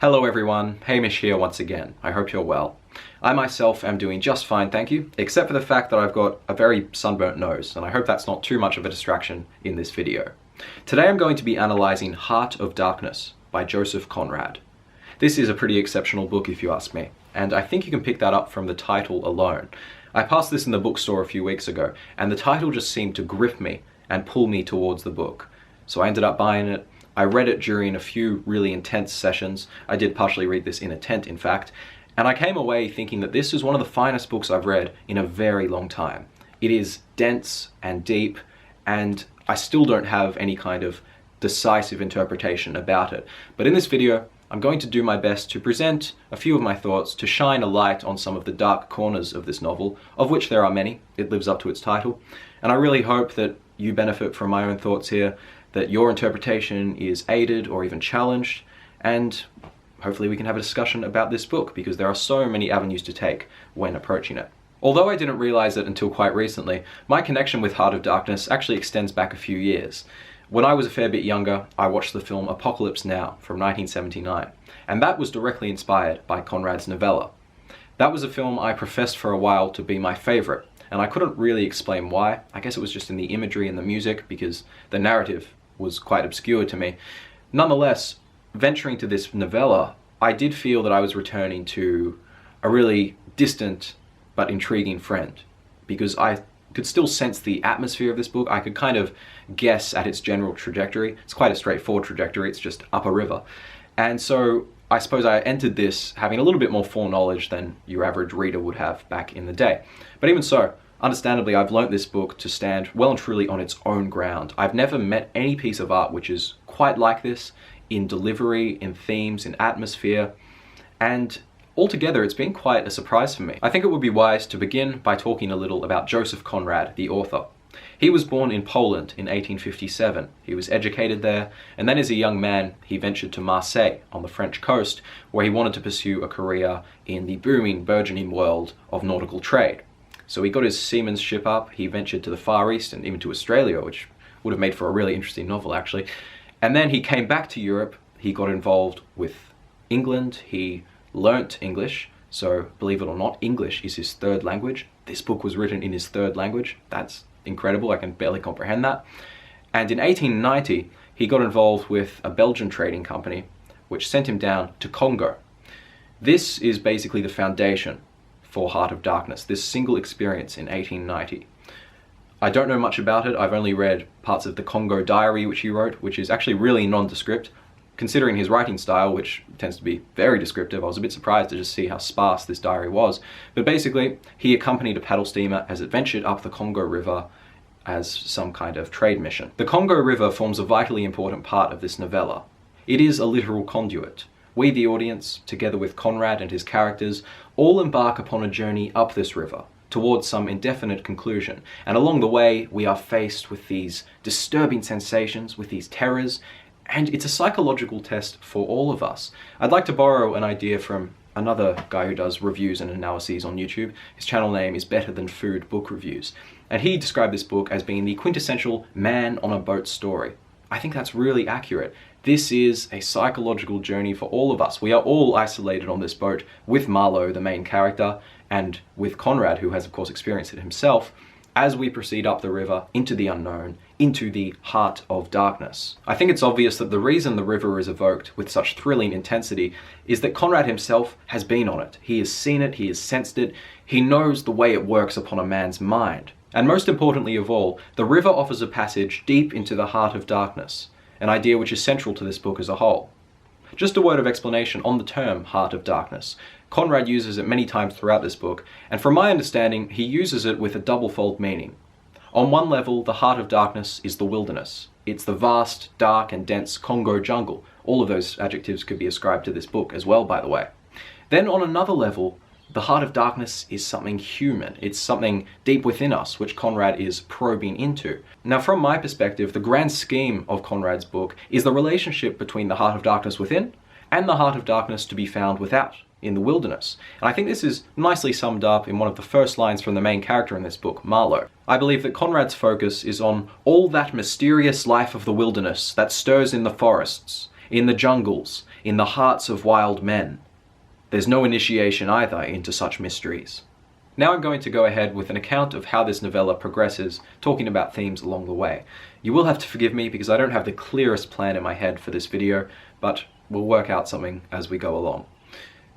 Hello everyone, Hamish here once again. I hope you're well. I myself am doing just fine, thank you, except for the fact that I've got a very sunburnt nose, and I hope that's not too much of a distraction in this video. Today I'm going to be analysing Heart of Darkness by Joseph Conrad. This is a pretty exceptional book if you ask me, and I think you can pick that up from the title alone. I passed this in the bookstore a few weeks ago, and the title just seemed to grip me and pull me towards the book. So I ended up buying it. I read it during a few really intense sessions. I did partially read this in a tent, in fact, and I came away thinking that this is one of the finest books I've read in a very long time. It is dense and deep, and I still don't have any kind of decisive interpretation about it. But in this video, I'm going to do my best to present a few of my thoughts, to shine a light on some of the dark corners of this novel, of which there are many. It lives up to its title. And I really hope that you benefit from my own thoughts here, that your interpretation is aided or even challenged, and hopefully we can have a discussion about this book, because there are so many avenues to take when approaching it. Although I didn't realize it until quite recently, my connection with Heart of Darkness actually extends back a few years. When I was a fair bit younger, I watched the film Apocalypse Now from 1979, and that was directly inspired by Conrad's novella. That was a film I professed for a while to be my favorite, and I couldn't really explain why. I guess it was just in the imagery and the music, because the narrative was quite obscure to me. Nonetheless, venturing to this novella, I did feel that I was returning to a really distant but intriguing friend, because I could still sense the atmosphere of this book. I could kind of guess at its general trajectory. It's quite a straightforward trajectory, it's just up a river. And so I suppose I entered this having a little bit more foreknowledge than your average reader would have back in the day. But even so, understandably, I've learnt this book to stand well and truly on its own ground. I've never met any piece of art which is quite like this in delivery, in themes, in atmosphere, and altogether it's been quite a surprise for me. I think it would be wise to begin by talking a little about Joseph Conrad, the author. He was born in Poland in 1857. He was educated there, and then as a young man he ventured to Marseille on the French coast, where he wanted to pursue a career in the booming, burgeoning world of nautical trade. So he got his seaman's ship up, he ventured to the Far East and even to Australia, which would have made for a really interesting novel actually. And then he came back to Europe, he got involved with England, he learnt English, so believe it or not, English is his third language. This book was written in his third language. That's incredible, I can barely comprehend that. And in 1890, he got involved with a Belgian trading company, which sent him down to Congo. This is basically the foundation for Heart of Darkness, this single experience in 1890. I don't know much about it. I've only read parts of the Congo diary which he wrote, which is actually really nondescript. Considering his writing style, which tends to be very descriptive, I was a bit surprised to just see how sparse this diary was. But basically, he accompanied a paddle steamer as it ventured up the Congo River as some kind of trade mission. The Congo River forms a vitally important part of this novella. It is a literal conduit. We, the audience, together with Conrad and his characters, all embark upon a journey up this river, towards some indefinite conclusion. And along the way, we are faced with these disturbing sensations, with these terrors, and it's a psychological test for all of us. I'd like to borrow an idea from another guy who does reviews and analyses on YouTube. His channel name is Better Than Food Book Reviews. And he described this book as being the quintessential man on a boat story. I think that's really accurate. This is a psychological journey for all of us. We are all isolated on this boat with Marlowe, the main character, and with Conrad, who has of course experienced it himself, as we proceed up the river into the unknown, into the heart of darkness. I think it's obvious that the reason the river is evoked with such thrilling intensity is that Conrad himself has been on it. He has seen it, he has sensed it, he knows the way it works upon a man's mind. And most importantly of all, the river offers a passage deep into the heart of darkness, an idea which is central to this book as a whole. Just a word of explanation on the term Heart of Darkness. Conrad uses it many times throughout this book, and from my understanding, he uses it with a double-fold meaning. On one level, the Heart of Darkness is the wilderness. It's the vast, dark and dense Congo jungle. All of those adjectives could be ascribed to this book as well, by the way. Then on another level, the Heart of Darkness is something human. It's something deep within us, which Conrad is probing into. Now, from my perspective, the grand scheme of Conrad's book is the relationship between the Heart of Darkness within and the Heart of Darkness to be found without, in the wilderness. And I think this is nicely summed up in one of the first lines from the main character in this book, Marlowe. I believe that Conrad's focus is on all that mysterious life of the wilderness that stirs in the forests, in the jungles, in the hearts of wild men. There's no initiation either into such mysteries. Now I'm going to go ahead with an account of how this novella progresses, talking about themes along the way. You will have to forgive me because I don't have the clearest plan in my head for this video, but we'll work out something as we go along.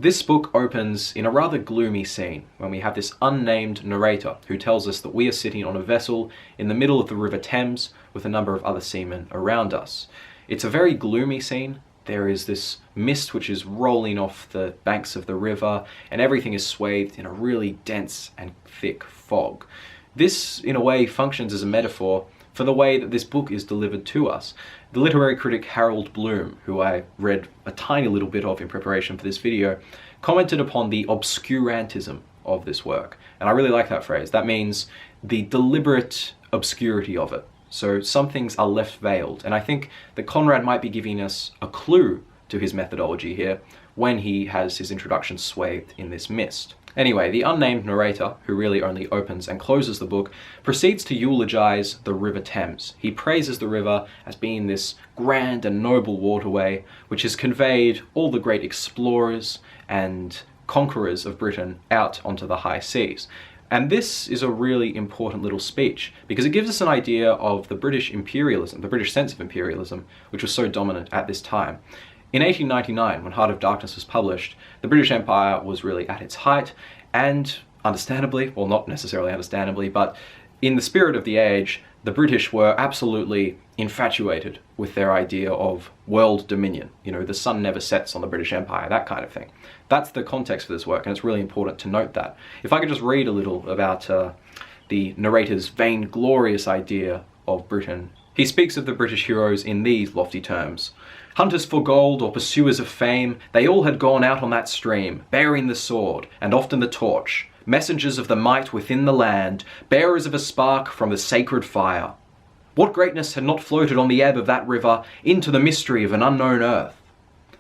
This book opens in a rather gloomy scene when we have this unnamed narrator who tells us that we are sitting on a vessel in the middle of the River Thames with a number of other seamen around us. It's a very gloomy scene. There is this mist which is rolling off the banks of the river, and everything is swathed in a really dense and thick fog. This, in a way, functions as a metaphor for the way that this book is delivered to us. The literary critic Harold Bloom, who I read a tiny little bit of in preparation for this video, commented upon the obscurantism of this work. And I really like that phrase. That means the deliberate obscurity of it. So some things are left veiled, and I think that Conrad might be giving us a clue to his methodology here when he has his introduction swathed in this mist. Anyway, the unnamed narrator, who really only opens and closes the book, proceeds to eulogize the River Thames. He praises the river as being this grand and noble waterway which has conveyed all the great explorers and conquerors of Britain out onto the high seas. And this is a really important little speech because it gives us an idea of the British imperialism, the British sense of imperialism, which was so dominant at this time. In 1899, when Heart of Darkness was published, the British Empire was really at its height, and understandably, well, not necessarily understandably, but in the spirit of the age, the British were absolutely infatuated with their idea of world dominion. You know, the sun never sets on the British Empire, that kind of thing. That's the context for this work, and it's really important to note that. If I could just read a little about the narrator's vainglorious idea of Britain. He speaks of the British heroes in these lofty terms. Hunters for gold or pursuers of fame, they all had gone out on that stream, bearing the sword, and often the torch, messengers of the might within the land, bearers of a spark from the sacred fire. What greatness had not floated on the ebb of that river into the mystery of an unknown earth?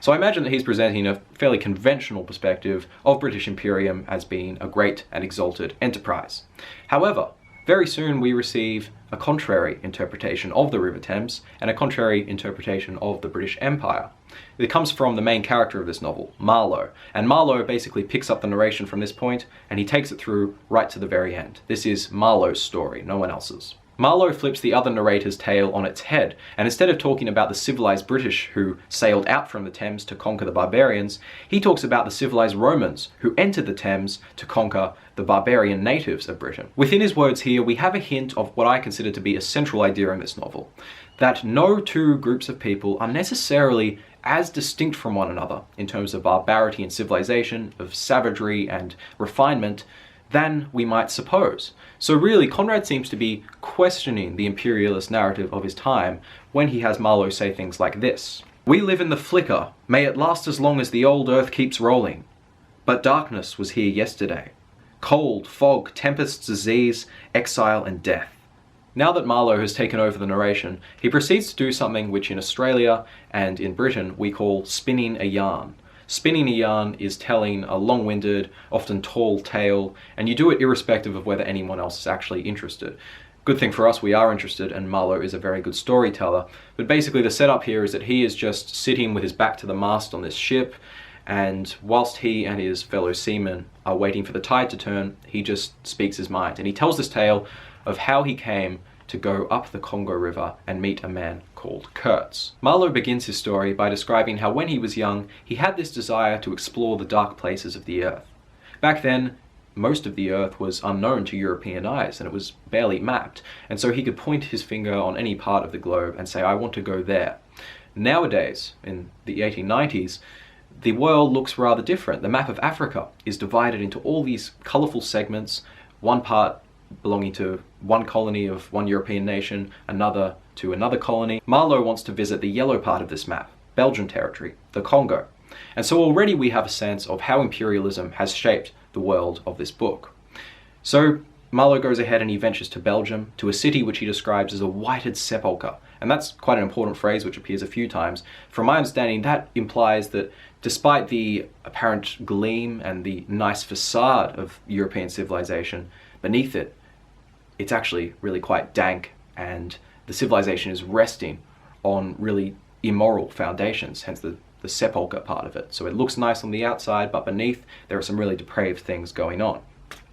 So I imagine that he's presenting a fairly conventional perspective of British Imperium as being a great and exalted enterprise. However, very soon we receive a contrary interpretation of the River Thames and a contrary interpretation of the British Empire. It comes from the main character of this novel, Marlowe, and Marlowe basically picks up the narration from this point and he takes it through right to the very end. This is Marlowe's story, no one else's. Marlowe flips the other narrator's tale on its head, and instead of talking about the civilized British who sailed out from the Thames to conquer the barbarians, he talks about the civilized Romans who entered the Thames to conquer the barbarian natives of Britain. Within his words here, we have a hint of what I consider to be a central idea in this novel, that no two groups of people are necessarily as distinct from one another in terms of barbarity and civilization, of savagery and refinement, than we might suppose. So really, Conrad seems to be questioning the imperialist narrative of his time when he has Marlowe say things like this. We live in the flicker, may it last as long as the old earth keeps rolling. But darkness was here yesterday. Cold, fog, tempests, disease, exile and death. Now that Marlowe has taken over the narration, he proceeds to do something which in Australia and in Britain we call spinning a yarn. Spinning a yarn is telling a long-winded, often tall tale, and you do it irrespective of whether anyone else is actually interested. Good thing for us, we are interested, and Marlowe is a very good storyteller. But basically the setup here is that he is just sitting with his back to the mast on this ship, and whilst he and his fellow seamen are waiting for the tide to turn, he just speaks his mind. And he tells this tale of how he came to go up the Congo River and meet a man called Kurtz. Marlowe begins his story by describing how when he was young, he had this desire to explore the dark places of the earth. Back then, most of the earth was unknown to European eyes and it was barely mapped, and so he could point his finger on any part of the globe and say, I want to go there. Nowadays, in the 1890s, the world looks rather different. The map of Africa is divided into all these colourful segments, one part belonging to one colony of one European nation, another to another colony. Marlowe wants to visit the yellow part of this map, Belgian territory, the Congo. And so already we have a sense of how imperialism has shaped the world of this book. So Marlowe goes ahead and he ventures to Belgium, to a city which he describes as a whited sepulchre. And that's quite an important phrase which appears a few times. From my understanding, that implies that despite the apparent gleam and the nice facade of European civilization, beneath it, it's actually really quite dank, and the civilization is resting on really immoral foundations, hence the the sepulcher part of it. So it looks nice on the outside, but beneath there are some really depraved things going on,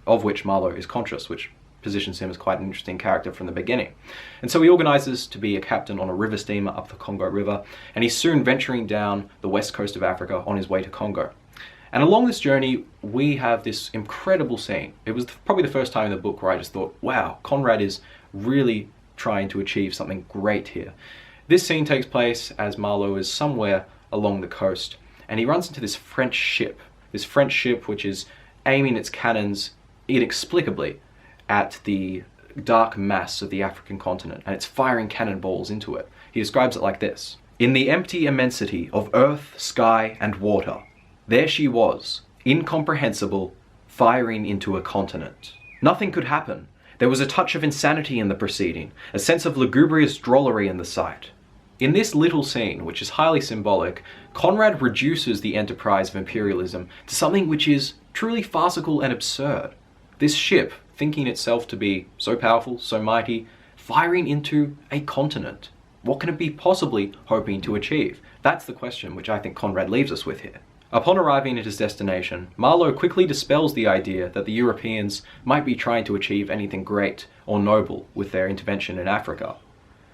of which Marlowe is conscious, which positions him as quite an interesting character from the beginning. And so he organizes to be a captain on a river steamer up the Congo River, and he's soon venturing down the west coast of Africa on his way to Congo. And along this journey, we have this incredible scene. It was probably the first time in the book where I just thought, wow, Conrad is really trying to achieve something great here. This scene takes place as Marlowe is somewhere along the coast, and he runs into this French ship which is aiming its cannons inexplicably at the dark mass of the African continent, and it's firing cannonballs into it. He describes it like this: "In the empty immensity of earth, sky, and water, there she was, incomprehensible, firing into a continent. Nothing could happen. There was a touch of insanity in the proceeding, a sense of lugubrious drollery in the sight." In this little scene, which is highly symbolic, Conrad reduces the enterprise of imperialism to something which is truly farcical and absurd. This ship, thinking itself to be so powerful, so mighty, firing into a continent. What can it be possibly hoping to achieve? That's the question which I think Conrad leaves us with here. Upon arriving at his destination, Marlowe quickly dispels the idea that the Europeans might be trying to achieve anything great or noble with their intervention in Africa.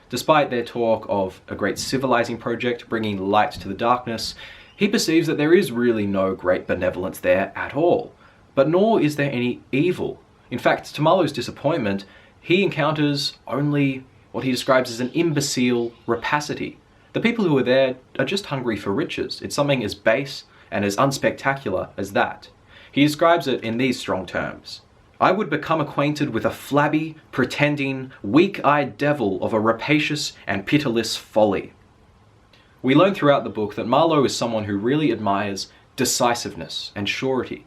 Despite their talk of a great civilizing project bringing light to the darkness, he perceives that there is really no great benevolence there at all. But nor is there any evil. In fact, to Marlowe's disappointment, he encounters only what he describes as an imbecile rapacity. The people who are there are just hungry for riches. It's something as base and as unspectacular as that. He describes it in these strong terms: "I would become acquainted with a flabby, pretending, weak-eyed devil of a rapacious and pitiless folly." We learn throughout the book that Marlowe is someone who really admires decisiveness and surety.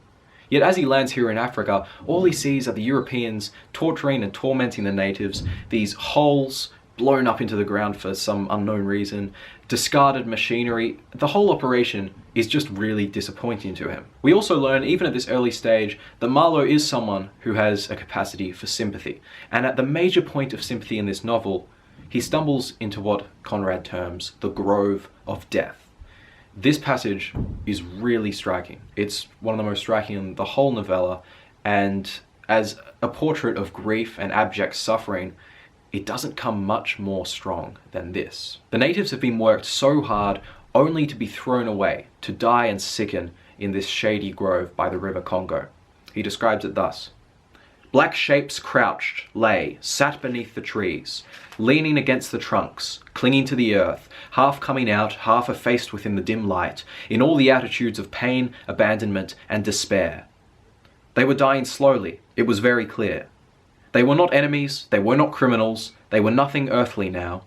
Yet as he lands here in Africa, all he sees are the Europeans torturing and tormenting the natives, these holes blown up into the ground for some unknown reason, discarded machinery. The whole operation is just really disappointing to him. We also learn, even at this early stage, that Marlowe is someone who has a capacity for sympathy. And at the major point of sympathy in this novel, he stumbles into what Conrad terms the Grove of Death. This passage is really striking. It's one of the most striking in the whole novella, and as a portrait of grief and abject suffering, it doesn't come much more strong than this. The natives have been worked so hard only to be thrown away, to die and sicken in this shady grove by the river Congo. He describes it thus: "Black shapes crouched, lay, sat beneath the trees, leaning against the trunks, clinging to the earth, half coming out, half effaced within the dim light, in all the attitudes of pain, abandonment, and despair. They were dying slowly, it was very clear. They were not enemies, they were not criminals, they were nothing earthly now.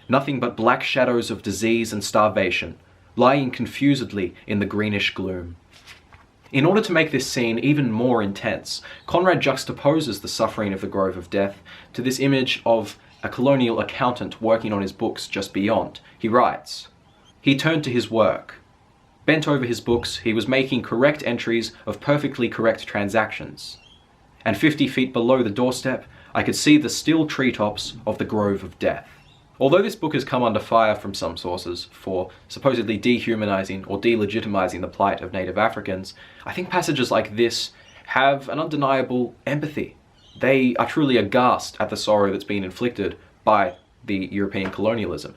Nothing but black shadows of disease and starvation, lying confusedly in the greenish gloom." In order to make this scene even more intense, Conrad juxtaposes the suffering of the Grove of Death to this image of a colonial accountant working on his books just beyond. He writes, "He turned to his work. Bent over his books, he was making correct entries of perfectly correct transactions. And 50 feet below the doorstep, I could see the still treetops of the Grove of Death." Although this book has come under fire from some sources for supposedly dehumanizing or delegitimizing the plight of native Africans, I think passages like this have an undeniable empathy. They are truly aghast at the sorrow that's been inflicted by the European colonialism.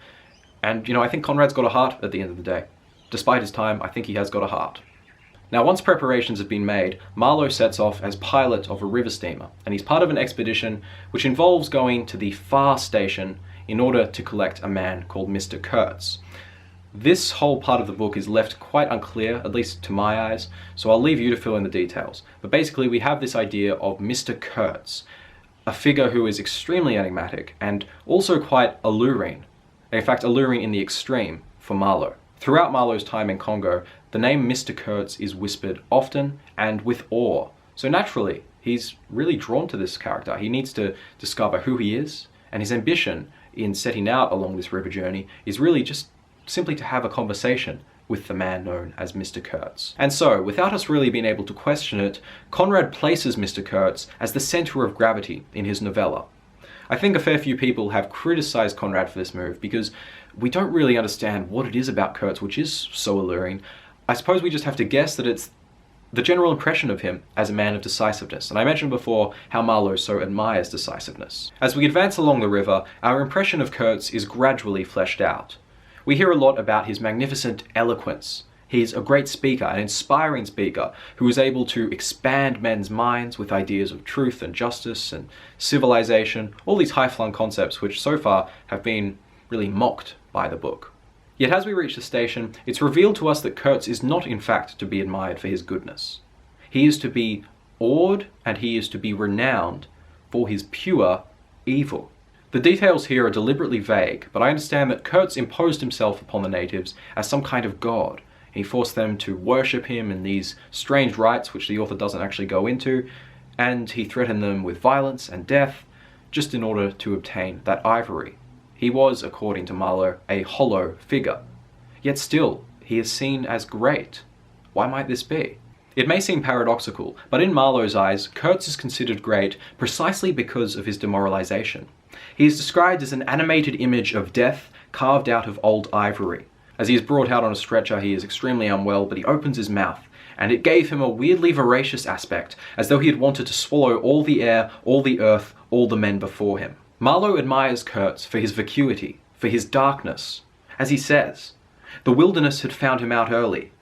And, I think Conrad's got a heart at the end of the day. Despite his time, I think he has got a heart. Now, once preparations have been made, Marlowe sets off as pilot of a river steamer, and he's part of an expedition which involves going to the far station in order to collect a man called Mr. Kurtz. This whole part of the book is left quite unclear, at least to my eyes, so I'll leave you to fill in the details. But basically we have this idea of Mr. Kurtz, a figure who is extremely enigmatic and also quite alluring. In fact, alluring in the extreme for Marlowe. Throughout Marlowe's time in Congo, the name Mr. Kurtz is whispered often and with awe. So naturally, he's really drawn to this character. He needs to discover who he is, and his ambition in setting out along this river journey is really just simply to have a conversation with the man known as Mr. Kurtz. And so, without us really being able to question it, Conrad places Mr. Kurtz as the center of gravity in his novella. I think a fair few people have criticized Conrad for this move because we don't really understand what it is about Kurtz which is so alluring. I suppose we just have to guess that it's the general impression of him as a man of decisiveness. And I mentioned before how Marlowe so admires decisiveness. As we advance along the river, our impression of Kurtz is gradually fleshed out. We hear a lot about his magnificent eloquence. He's a great speaker, an inspiring speaker, who is able to expand men's minds with ideas of truth and justice and civilization, all these high-flung concepts which so far have been really mocked by the book. Yet as we reach the station, it's revealed to us that Kurtz is not in fact to be admired for his goodness. He is to be awed and he is to be renowned for his pure evil. The details here are deliberately vague, but I understand that Kurtz imposed himself upon the natives as some kind of god. He forced them to worship him in these strange rites which the author doesn't actually go into, and he threatened them with violence and death just in order to obtain that ivory. He was, according to Marlowe, a hollow figure. Yet still, he is seen as great. Why might this be? It may seem paradoxical, but in Marlowe's eyes, Kurtz is considered great precisely because of his demoralization. He is described as an animated image of death carved out of old ivory. As he is brought out on a stretcher, he is extremely unwell, but he opens his mouth, and it gave him a weirdly voracious aspect, as though he had wanted to swallow all the air, all the earth, all the men before him. Marlowe admires Kurtz for his vacuity, for his darkness. As he says, the wilderness had found him out early.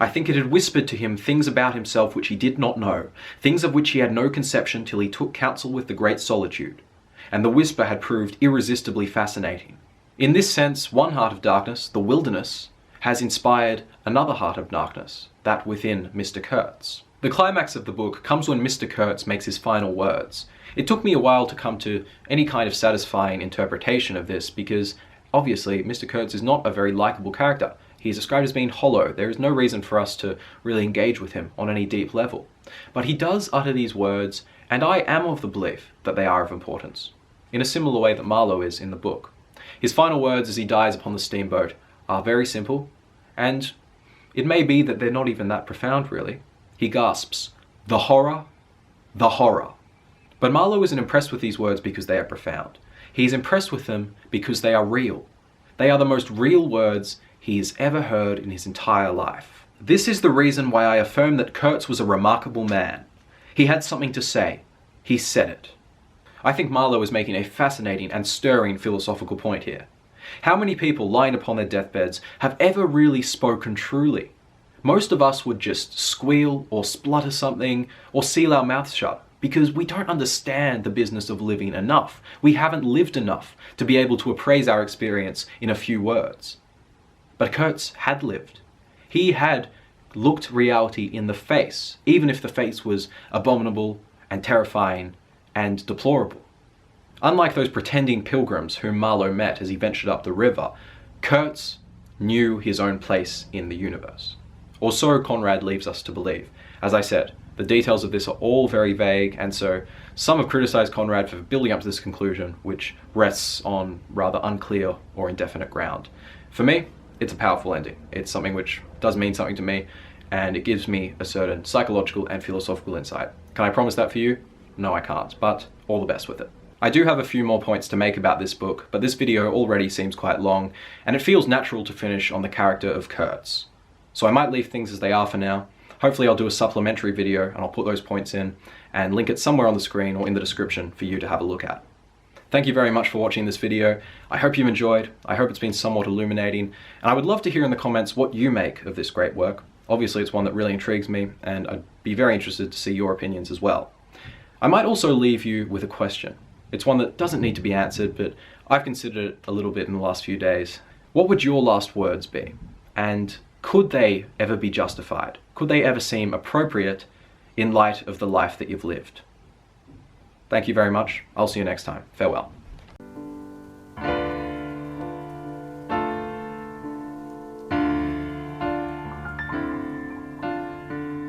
I think it had whispered to him things about himself which he did not know, things of which he had no conception till he took counsel with the great solitude. And the whisper had proved irresistibly fascinating. In this sense, one heart of darkness, the wilderness, has inspired another heart of darkness, that within Mr. Kurtz. The climax of the book comes when Mr. Kurtz makes his final words. It took me a while to come to any kind of satisfying interpretation of this because, obviously, Mr. Kurtz is not a very likable character. He is described as being hollow. There is no reason for us to really engage with him on any deep level. But he does utter these words, and I am of the belief that they are of importance, in a similar way that Marlowe is in the book. His final words as he dies upon the steamboat are very simple, and it may be that they're not even that profound, really. He gasps, "The horror, the horror." But Marlowe isn't impressed with these words because they are profound. He is impressed with them because they are real. They are the most real words he has ever heard in his entire life. This is the reason why I affirm that Kurtz was a remarkable man. He had something to say. He said it. I think Marlowe is making a fascinating and stirring philosophical point here. How many people lying upon their deathbeds have ever really spoken truly? Most of us would just squeal or splutter something or seal our mouths shut because we don't understand the business of living enough. We haven't lived enough to be able to appraise our experience in a few words. But Kurtz had lived. He had looked reality in the face, even if the face was abominable and terrifying and deplorable. Unlike those pretending pilgrims whom Marlowe met as he ventured up the river, Kurtz knew his own place in the universe. Or so Conrad leaves us to believe. As I said, the details of this are all very vague, and so some have criticized Conrad for building up to this conclusion, which rests on rather unclear or indefinite ground. For me, it's a powerful ending. It's something which does mean something to me, and it gives me a certain psychological and philosophical insight. Can I promise that for you? No, I can't, but all the best with it. I do have a few more points to make about this book, but this video already seems quite long, and it feels natural to finish on the character of Kurtz. So I might leave things as they are for now. Hopefully I'll do a supplementary video and I'll put those points in and link it somewhere on the screen or in the description for you to have a look at. Thank you very much for watching this video. I hope you've enjoyed. I hope it's been somewhat illuminating, and I would love to hear in the comments what you make of this great work. Obviously it's one that really intrigues me, and I'd be very interested to see your opinions as well. I might also leave you with a question. It's one that doesn't need to be answered, but I've considered it a little bit in the last few days. What would your last words be? And could they ever be justified? Could they ever seem appropriate in light of the life that you've lived? Thank you very much. I'll see you next time. Farewell.